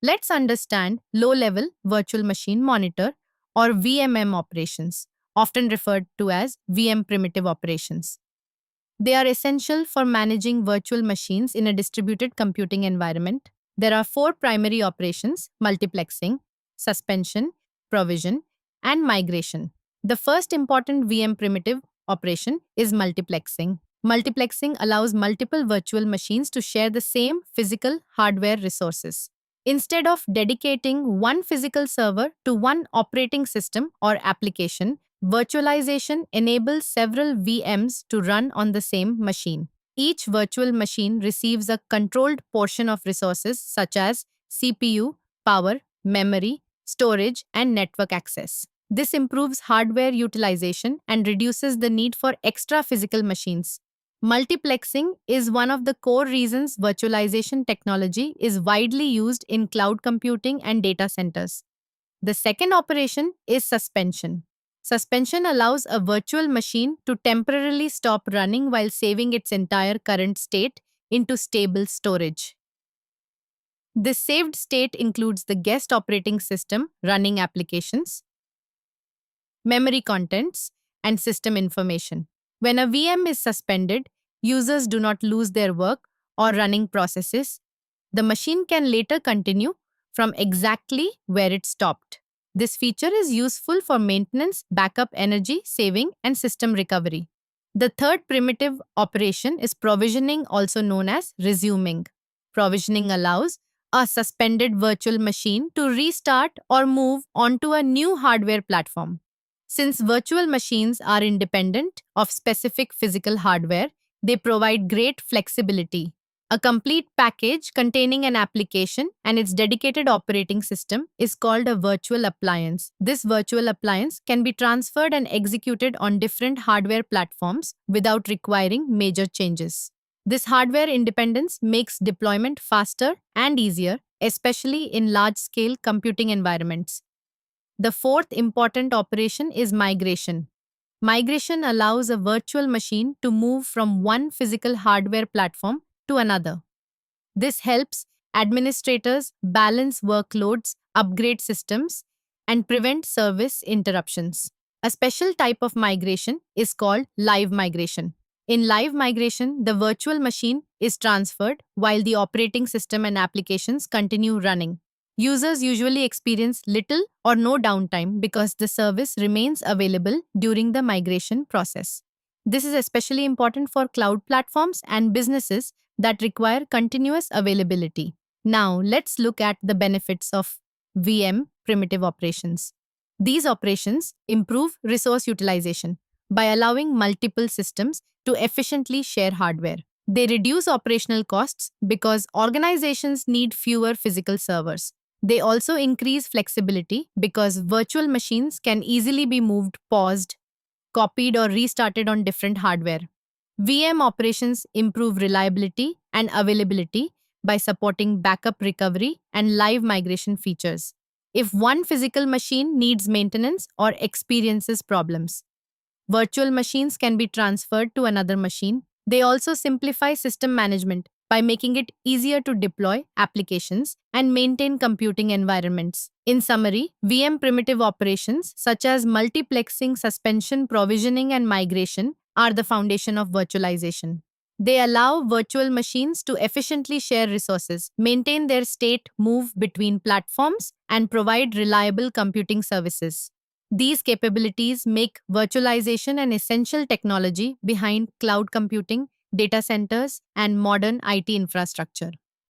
Let's understand low-level virtual machine monitor or VMM operations, often referred to as VM primitive operations. They are essential for managing virtual machines in a distributed computing environment. There are four primary operations: multiplexing, suspension, provision, and migration. The first important VM primitive operation is multiplexing. Multiplexing allows multiple virtual machines to share the same physical hardware resources. Instead of dedicating one physical server to one operating system or application, virtualization enables several VMs to run on the same machine. Each virtual machine receives a controlled portion of resources such as CPU, power, memory, storage, and network access. This improves hardware utilization and reduces the need for extra physical machines. Multiplexing is one of the core reasons virtualization technology is widely used in cloud computing and data centers. The second operation is suspension. Suspension allows a virtual machine to temporarily stop running while saving its entire current state into stable storage. This saved state includes the guest operating system running applications, memory contents, and system information. When a VM is suspended, users do not lose their work or running processes. The machine can later continue from exactly where it stopped. This feature is useful for maintenance, backup energy saving, and system recovery. The third primitive operation is provisioning, also known as resuming. Provisioning allows a suspended virtual machine to restart or move onto a new hardware platform. Since virtual machines are independent of specific physical hardware, they provide great flexibility. A complete package containing an application and its dedicated operating system is called a virtual appliance. This virtual appliance can be transferred and executed on different hardware platforms without requiring major changes. This hardware independence makes deployment faster and easier, especially in large scale computing environments. The fourth important operation is migration. Migration allows a virtual machine to move from one physical hardware platform to another. This helps administrators balance workloads, upgrade systems, and prevent service interruptions. A special type of migration is called live migration. In live migration, the virtual machine is transferred while the operating system and applications continue running. Users usually experience little or no downtime because the service remains available during the migration process. This is especially important for cloud platforms and businesses that require continuous availability. Now, let's look at the benefits of VM primitive operations. These operations improve resource utilization by allowing multiple systems to efficiently share hardware. They reduce operational costs because organizations need fewer physical servers. They also increase flexibility because virtual machines can easily be moved, paused, copied, or restarted on different hardware. VM operations improve reliability and availability by supporting backup recovery and live migration features. If one physical machine needs maintenance or experiences problems, virtual machines can be transferred to another machine. They also simplify system management by making it easier to deploy applications and maintain computing environments. In summary, VM primitive operations such as multiplexing, suspension, provisioning, and migration are the foundation of virtualization. They allow virtual machines to efficiently share resources, maintain their state, move between platforms, and provide reliable computing services. These capabilities make virtualization an essential technology behind cloud computing, data centers, and modern IT infrastructure.